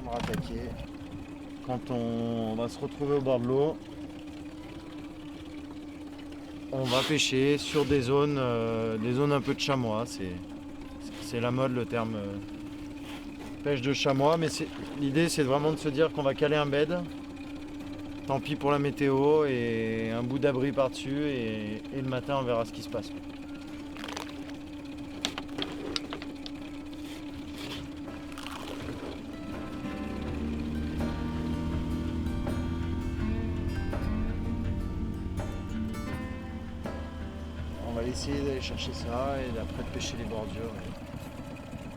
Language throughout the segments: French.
attendre à attaquer. Quand on va se retrouver au bord de l'eau, on va pêcher sur des zones un peu de chamois. C'est la mode, le terme pêche de chamois. Mais l'idée, c'est vraiment de se dire qu'on va caler un bed. Tant pis pour la météo et un bout d'abri par-dessus. Et le matin, on verra ce qui se passe. On va essayer d'aller chercher ça et d'après de pêcher les bordures.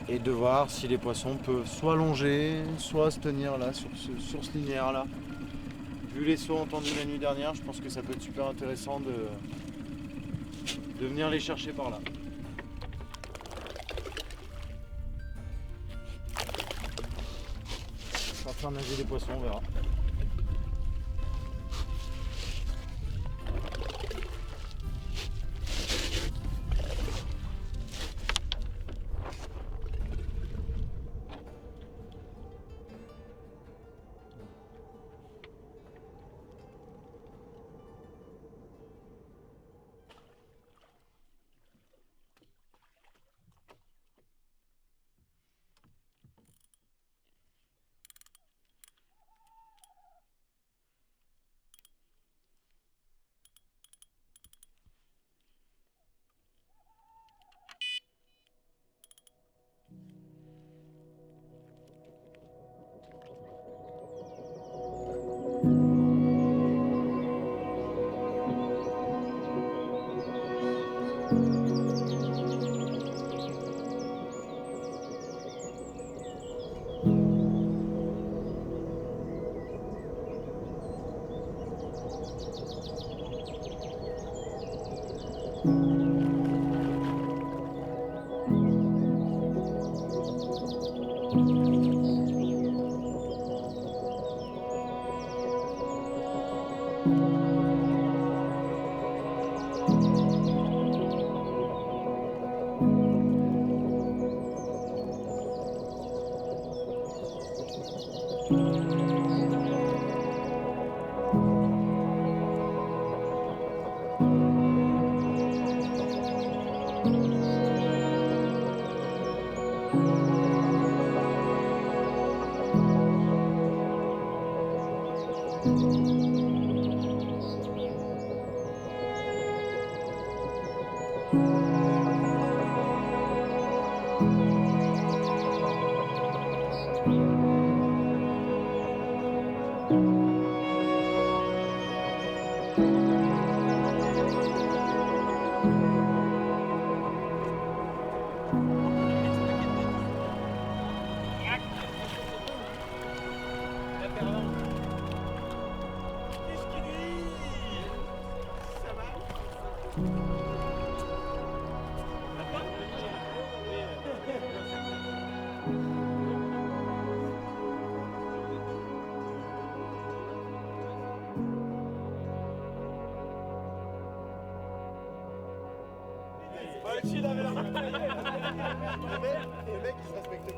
Et de voir si les poissons peuvent soit longer, soit se tenir là sur ce linéaire là. Vu les sauts entendus la nuit dernière, je pense que ça peut être super intéressant de venir les chercher par là. Ça va faire nager les poissons, on verra. Le mec il se respecte plus.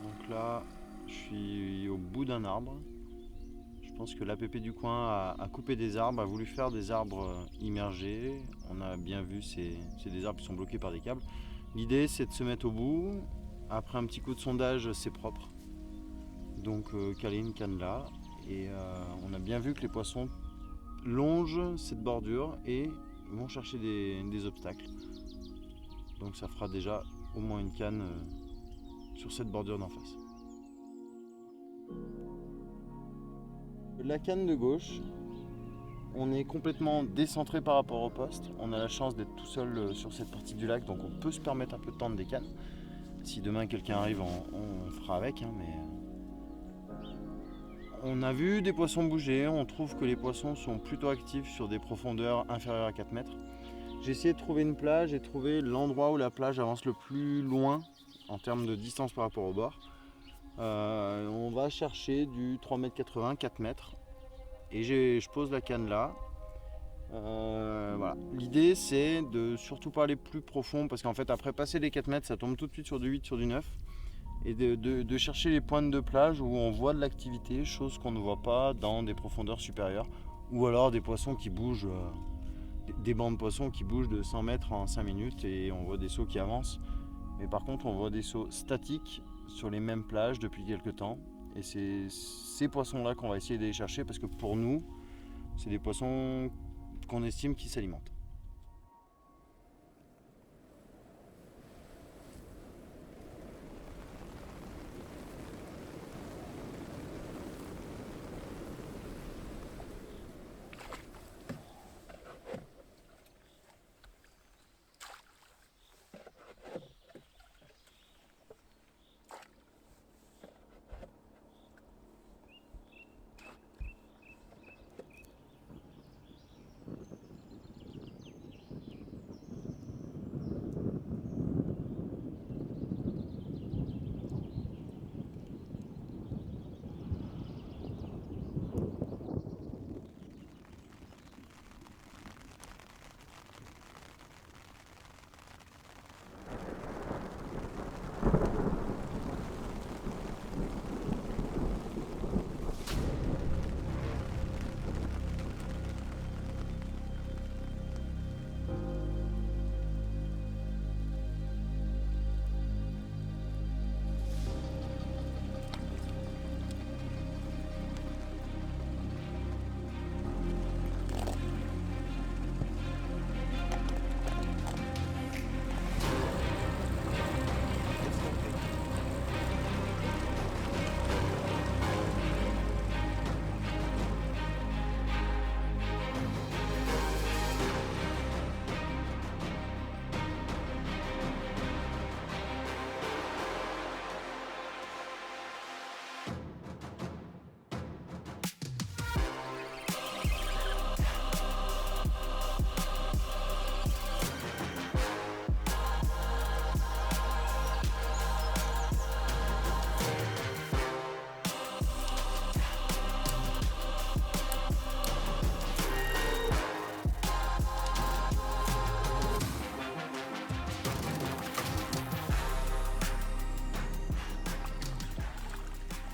Donc là, je suis au bout d'un arbre. Je pense que l'APP du coin a coupé des arbres, a voulu faire des arbres immergés. On a bien vu, c'est des arbres qui sont bloqués par des câbles. L'idée, c'est de se mettre au bout. Après un petit coup de sondage, c'est propre. Donc caler une canne là. Et on a bien vu que les poissons longent cette bordure et vont chercher des obstacles. Donc ça fera déjà au moins une canne sur cette bordure d'en face. La canne de gauche, on est complètement décentré par rapport au poste. On a la chance d'être tout seul sur cette partie du lac, donc on peut se permettre un peu de tendre des cannes. Si demain quelqu'un arrive, on fera avec, hein, mais on a vu des poissons bouger. On trouve que les poissons sont plutôt actifs sur des profondeurs inférieures à 4 mètres. J'ai essayé de trouver une plage et trouver l'endroit où la plage avance le plus loin en termes de distance par rapport au bord. On va chercher du 3,80 m, 4 mètres. Et je pose la canne là. Voilà. L'idée c'est de surtout pas aller plus profond parce qu'en fait après passer les 4 mètres ça tombe tout de suite sur du 8, sur du 9. Et de chercher les pointes de plage où on voit de l'activité, chose qu'on ne voit pas dans des profondeurs supérieures. Ou alors des poissons qui bougent. Des bancs de poissons qui bougent de 100 mètres en 5 minutes et on voit des sauts qui avancent. Mais par contre, on voit des sauts statiques sur les mêmes plages depuis quelques temps. Et c'est ces poissons-là qu'on va essayer d'aller chercher parce que pour nous, c'est des poissons qu'on estime qui s'alimentent.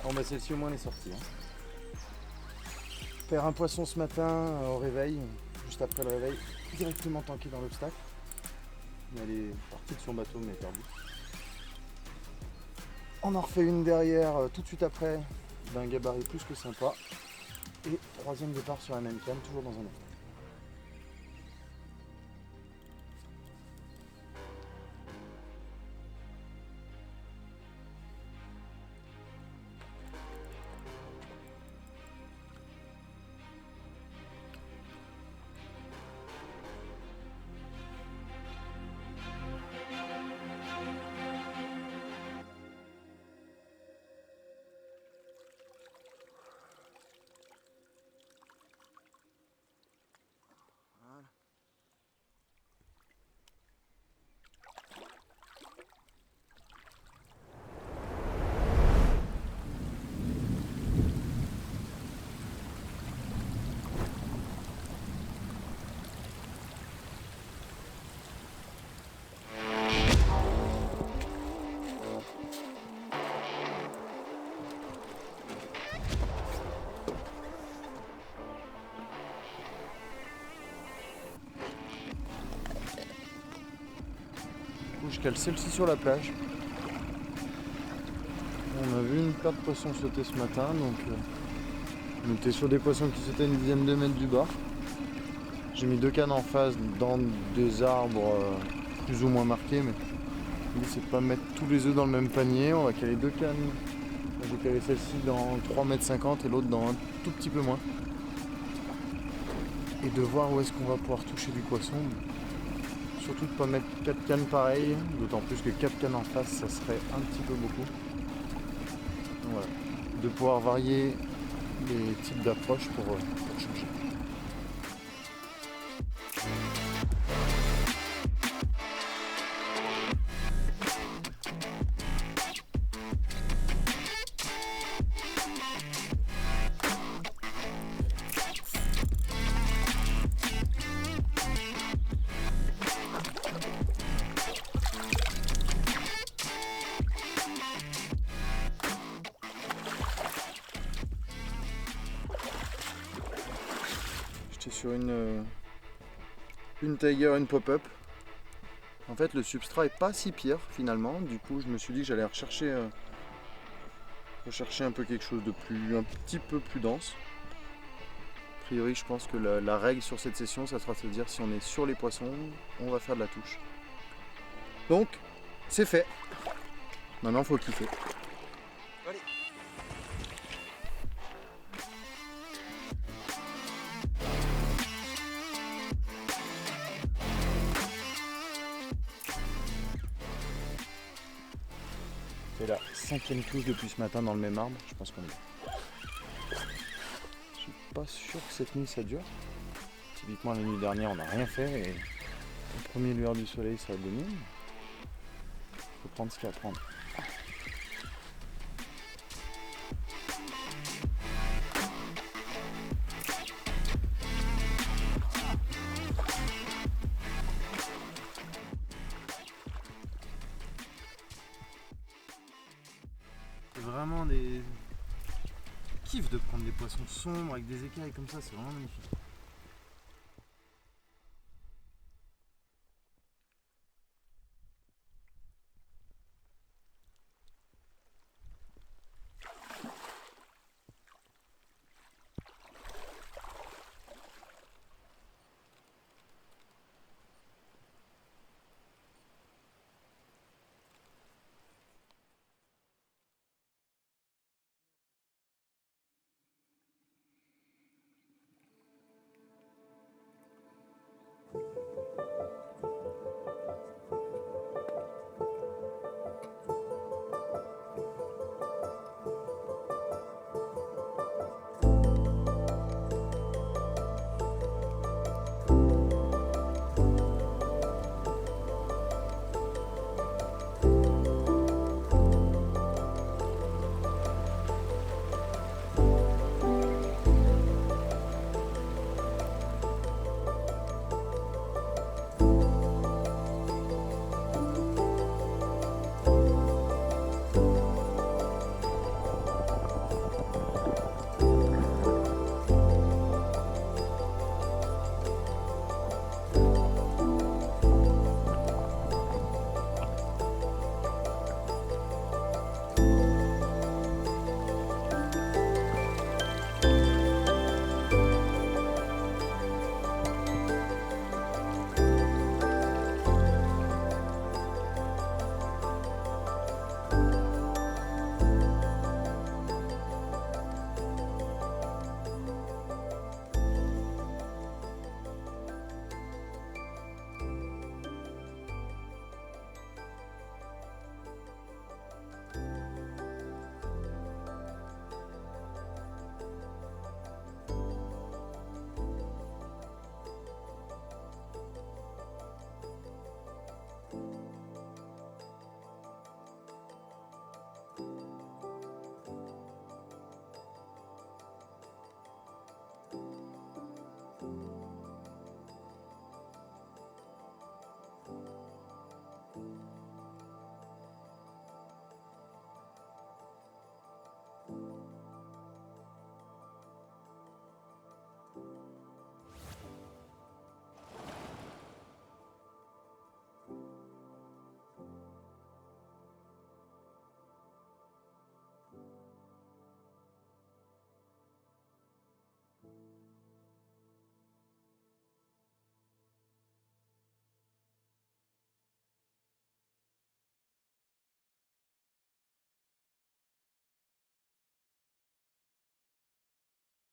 Bon bah celle-ci au moins elle est sortie. Je perds un poisson ce matin au réveil, juste après le réveil, directement tanké dans l'obstacle. Elle est partie de son bateau mais perdue. On en refait une derrière tout de suite après, d'un gabarit plus que sympa. Et troisième départ sur la même canne, toujours dans un obstacle. Je cale celle-ci sur la plage. On a vu une paire de poissons sauter ce matin, donc on était sur des poissons qui sautaient une dizaine de mètres du bord. J'ai mis deux cannes en face dans des arbres plus ou moins marqués, mais l'idée c'est de pas mettre tous les œufs dans le même panier. On va caler deux cannes. J'ai calé celle-ci dans 3,50 m et l'autre dans un tout petit peu moins. Et de voir où est-ce qu'on va pouvoir toucher du poisson. surtout de ne pas mettre 4 cannes pareilles, d'autant plus que 4 cannes en face ça serait un petit peu beaucoup. Donc voilà, de pouvoir varier les types d'approches pour changer. Sur une Tiger, une pop-up. En fait le substrat est pas si pire finalement, du coup je me suis dit que j'allais rechercher un peu quelque chose de un petit peu plus dense. A priori je pense que la règle sur cette session ça sera de se dire si on est sur les poissons, on va faire de la touche. Donc c'est fait. Maintenant faut kiffer. Allez. C'est la 5e touche depuis ce matin dans le même arbre, je pense qu'on est bien. Je suis pas sûr que cette nuit ça dure. Typiquement la nuit dernière on n'a rien fait et au premier lueur du soleil ça a donné. Il faut prendre ce qu'il y a à prendre. Vraiment des kiffs de prendre des poissons sombres avec des écailles comme ça, c'est vraiment magnifique.